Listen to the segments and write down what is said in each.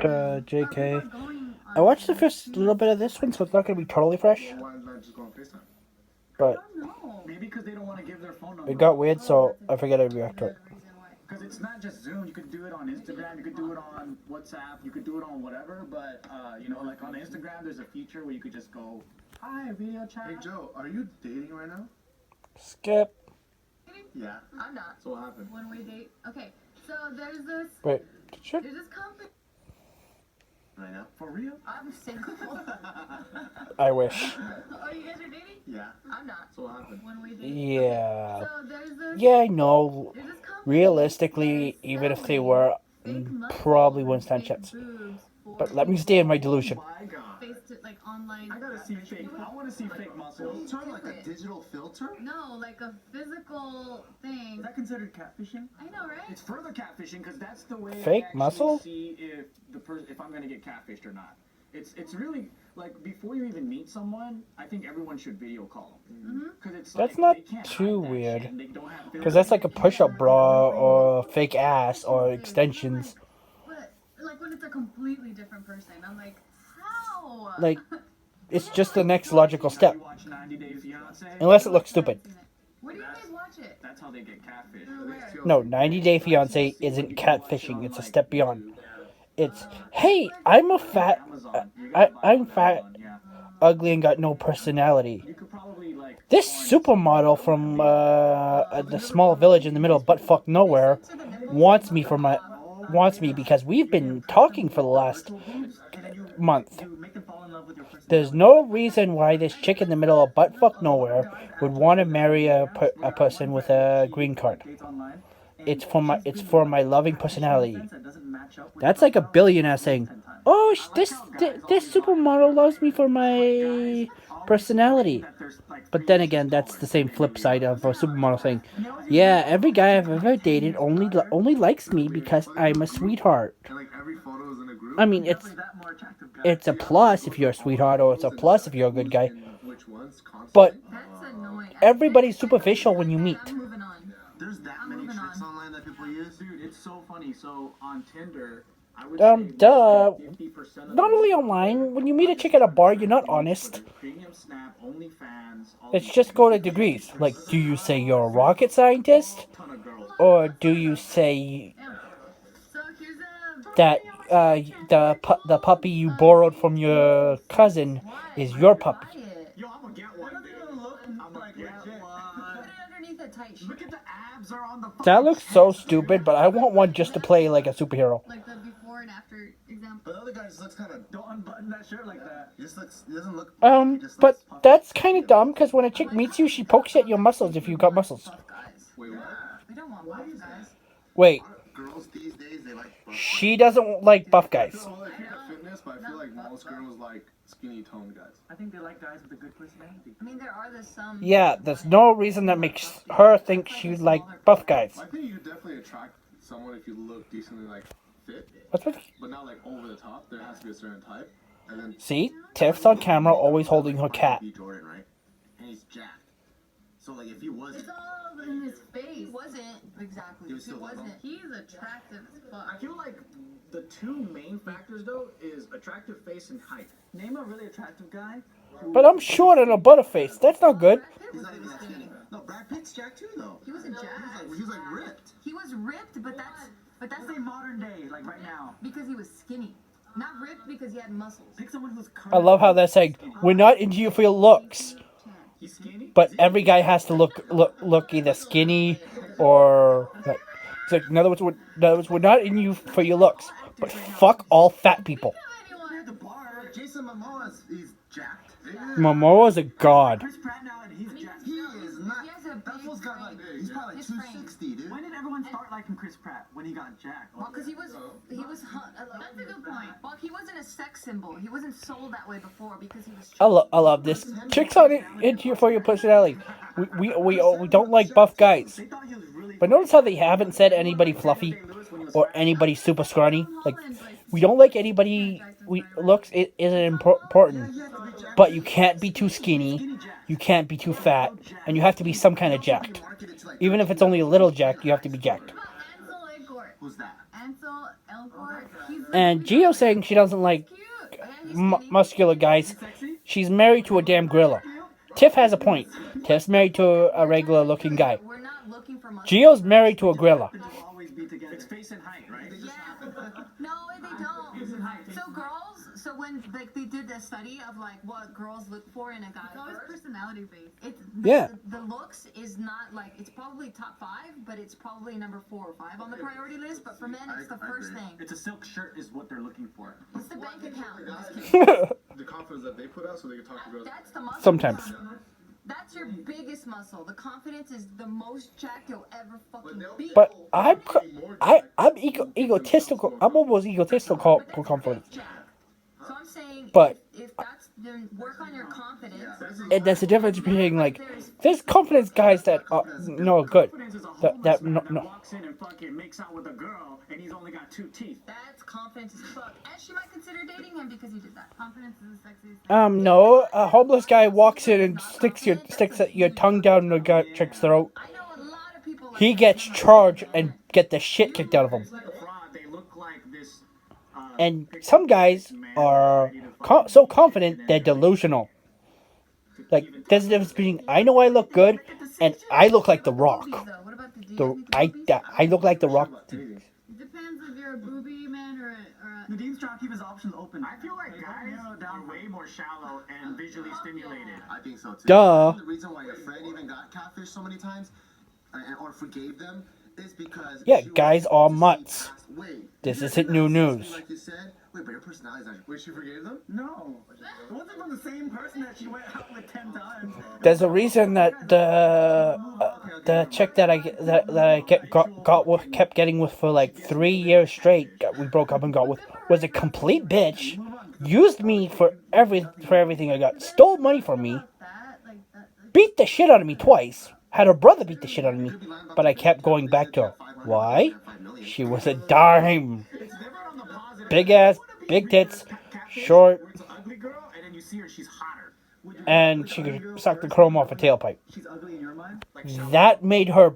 JK. I watched the first little bit of this one, so it's not going to be totally fresh. Why not just go on FaceTime? But Maybe because they don't want to give their phone number. it got weird, so I figured I'd react to it. Because it's not just Zoom. You could do it on Instagram. You could do it on WhatsApp. You could do it on whatever. But like on Instagram, there's a feature where you could just go, "Hi, video chat." Hey Joe, are you dating right now? Skip. Yeah. I'm not. So what happened? When we date. Okay, so there's this Wait, shit. company. Right now? For real? I'm single. I wish. Oh, you guys are dating? Yeah. I'm not. So what happened? When we date. Yeah. So there's this. Yeah, I know. There's this company Realistically, even if they were, fake muscles probably and wouldn't stand fake chance. boobs for But let me stay in my delusion. Oh my god. face to like online. I gotta see fake. I want to see fake muscles. Filter? Like a digital filter? No, like a physical thing. Is that considered catfishing? I know, right? It's further catfishing because that's the way Fake I actually muscle? see if I'm gonna get catfished or not. It's really like before you even meet someone, I think everyone should video call them because it's That's like, not they can't too hide that weird. shit and they don't have Because that's like a push-up bra or fake ass or Dude, extensions. But like when it's a completely different person, I'm like, how? Like, it's just the next logical step. You watch 90 Day Fiance. Unless it looks stupid. Where do you guys watch it? That's how they get catfished. Where? No, 90 Day Fiance isn't catfishing. It's a step beyond. It's, hey, I'm a fat, I'm fat, ugly, and got no personality. You could probably like. This supermodel from the small village in the middle of buttfuck nowhere wants me because we've been talking for the last month. Make them fall in love with your personality. There's no reason why this chick in the middle of buttfuck nowhere would want to marry a person with a green card. Dates online. It's for my loving personality. That doesn't match up with That's like a billionaire saying, "Oh, this supermodel loves me for my personality." that there's like But then again, that's the same flip side of a supermodel saying, "Yeah, every guy I've ever dated only likes me because I'm a sweetheart." And like every photo is in a group? I mean, that more attractive guy. it's a plus if you're a sweetheart, or it's a plus if you're a good guy. And which ones? Constantly? But That's annoying. everybody's superficial when you meet. I'm moving on. There's that many moving tricks on. online that people use? Dude, it's so funny. So on Tinder, I would Duh. say 50% of Not only online, when you meet a chick at a bar, you're not honest. Premium Snap, OnlyFans, all It's these just go to degrees. Like, do you say you're a rocket scientist, ton of girls. or do you say So here's a. that the puppy you borrowed from your cousin is your puppy? Yo, I'm gonna get one. I'm gonna get one. Put it underneath a tight shirt. Look at the abs are on the. That looks so stupid, but I want one just to play like a superhero. Like the before and after example. But the other guy just looks kind of... Don't unbutton that shirt like that. He just looks... He doesn't look... he just But looks- that's kind of dumb because when a chick meets you, she pokes at your muscles if you got muscles. Buff guys. Wait, what? We don't want buff guys. Wait, Girls these days, they like... buff she doesn't like buff guys. I don't know if you're into fitness, but I feel like most girls like skinny toned guys. I think they like guys with a good personality. I mean, there are some. Yeah, there's no reason that makes her think she'd like buff guys. I think you could definitely attract someone if you look decently like fit, What's with? but not like over the top. There has to be a certain type. And then See, Tiff's on camera always holding her cat. B. Jordan, right? And he's jacked. So like if he wasn't, It's all in his face. He wasn't exactly. He was still wasn't. level? He's attractive as I fuck. feel like the two main factors though is attractive face and height. Name a really attractive guy. But I'm short and a butterface. That's not good. he's not even that skinny. No, Brad Pitt's jacked too though. He wasn't jacked. He was like ripped. He was ripped, but that's Let's say modern day, like right now. because he was skinny. Not ripped because he had muscles. Pick someone who's I curvy. love how they're saying we're not into you for your looks, He's skinny. but every guy has to look either skinny or. It's like in other words, we're not in you for your looks, but fuck all fat people. You're at the bar. Jason Momoa he's jacked. Momoa's a god. Chris Pratt now, and he's jacked. He is not. He has a That big fool's got like frame. he's probably like His frame. 260, dude. When did everyone start liking Chris Pratt? When he got jacked? Well, because he was. That's a good point. Well, he wasn't a sex symbol. He wasn't sold that way before because he was. I love this. Chicks on into you for your personality. We don't like buff guys. They thought he was really. But notice how they haven't said anybody fluffy or anybody super scrawny. Like, we don't like anybody. Looks it isn't important, but you can't be too skinny, you can't be too fat, and you have to be some kind of jacked. Even if it's only a little jacked, you have to be jacked. Ansel Elgort. Who's that? Ansel Elgort, he's And Gio saying she doesn't like cute. Yeah, he's skinny. muscular guys. She's married to a damn gorilla. Tiff has a point. Tiff's married to a regular looking guy. We're not looking for muscle. Gio's married to a gorilla. They'll always be together. It's face and height, right? Yeah. No, they don't. So girls, so when like they did the study of like what girls look for in a guy, It's always first, personality based. it's Yeah. the looks is not like it's probably top 5, but it's probably number 4 or 5 on the priority list. But for men, it's the first thing. It's a silk shirt is what they're looking for. It's the bank account. I'm just kidding. The confidence that they put out so they can talk to girls. That's the muscle. Sometimes. That's your biggest muscle. The confidence is the most jacked you'll ever fucking be. But I'm egotistical. I'm almost egotistical confident. Jack. So I'm saying, But- if that's then work on your confidence. And there's a difference between like there's confidence guys that are no good. Confidence is a That homeless no, man no. walks in and fucking makes out with a girl and he's only got 2 teeth. That's confidence as fuck. And she might consider dating him because he did that. Confidence is the sexiest thing. No, a homeless guy walks in and sticks your tongue down the guy chick's throat. I know a lot of people like He gets charged and get the shit kicked out of him. It's like a fraud. They look like this. And some guys are so confident they're delusional. Like there's a difference between I know I look good and I look like The Rock. Though. What about the The dudes? I look like The Rock. It depends if you're a booby man or a Nadine's trying to keep his options open. I feel like guys are way more shallow and visually stimulated. I think so too. Duh. The reason why your friend even got catfished so many times, or forgave them, is because Yeah, she was guys able are to see mutts. past- Wait, This you isn't did new not see news. Like you said. Wait, but your personality's not. Wait, she forgave them? No, it wasn't from the same person that she went out with 10 times. There's a reason that the chick that I kept getting with for like 3 years straight, we broke up and got with, was a complete bitch. Used me for everything I got. Stole money from me. that, like that. Beat the shit out of me twice. Had her brother beat the shit out of me. But I kept going back to her. Why? She was a dime. It's never on the positive. Big ass, big tits, short, Where it's an ugly girl, and then you see her, she's hotter. and she could suck the chrome off a tailpipe. She's ugly in your mind? That made her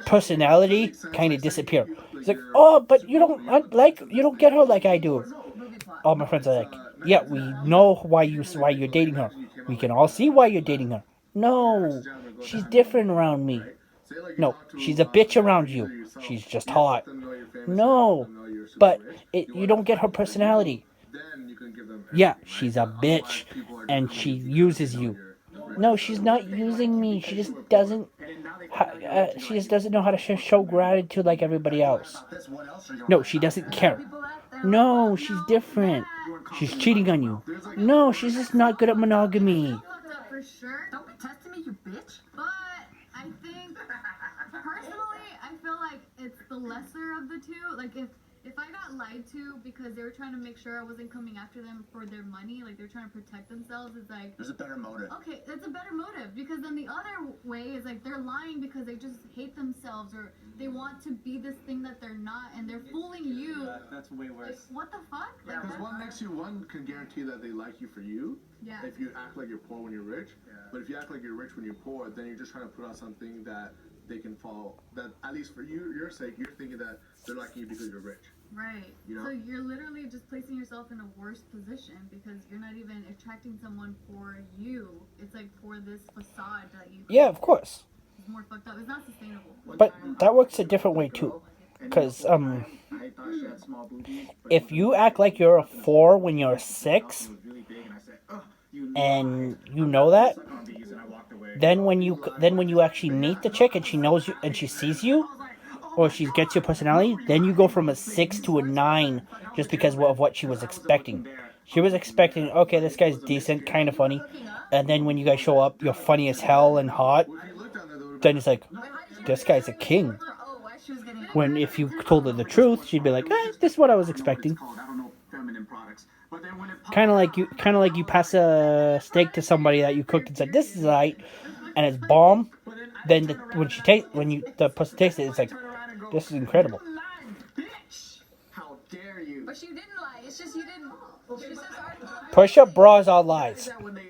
personality kind of disappear. It's like, oh, but you don't get her like I do. Movie plot. All my friends are like, yeah, we know why you're dating her. We can all see why you're dating her. No, she's different around me. Say, like, you No, talk to she's a bitch around you. yourself. She's just You hot. let them know you're famous, No, you let them know you're super but rich. you don't get her personality. Then you can give them Yeah, everything, right? she's a Otherwise, bitch, people are and just she gonna uses know you. you're- No, she's not using me. She just doesn't. And then now they find out She just doesn't know how to show gratitude like everybody else. That's what else are you No, she doesn't care. People out there No, like, she's "No, different. Matt." She's cheating on you. No, she's just not good at monogamy. Fucked up for sure. Don't be testing me, you bitch. But I think personally, I feel like it's the lesser of the two. Like if I got lied to because they were trying to make sure I wasn't coming after them for their money, like they're trying to protect themselves, it's like There's a better motive. okay, that's a better motive because then the other way is like they're lying because they just hate themselves or they want to be this thing that they're not and they're fooling you. That's way Like worse. what the fuck? Like Because one makes you, one can guarantee that they like you for you. yeah. If you act like you're poor when you're rich. But if you act like you're rich when you're poor, then you're just trying to put out something that they can fall. That at least for your sake, you're thinking that they're liking you because you're rich. Right. You know? So you're literally just placing yourself in a worse position because you're not even attracting someone for you. It's like for this facade that you Yeah, of course. is more fucked up. It's not sustainable. But that works a different way too. Because I thought she had small boobies. But if you act like you're a 4 when you're 6, it was really big, and I said, "Ugh, you and you know that, suck on these," and I walked away. then when you actually meet the chick and she knows you and she sees you, or she gets your personality, then you go from a 6 to a 9 just because of what she was expecting. She was expecting, okay, this guy's decent, kind of funny, and then when you guys show up, you're funny as hell and hot. If you looked down there, they would've Then it's like, this guy's a king. Oh, she was getting. When if you told her the truth, she'd be like, this is what I was expecting. I don't know feminine products. But then when it Kind of like you pass a steak to somebody that you cooked and said, this is right, and it's bomb. Then the person tastes it, it's like, this is incredible. Bitch! How dare you? But she didn't lie. It's just you didn't. She just already. Push-up bras are lies. That when they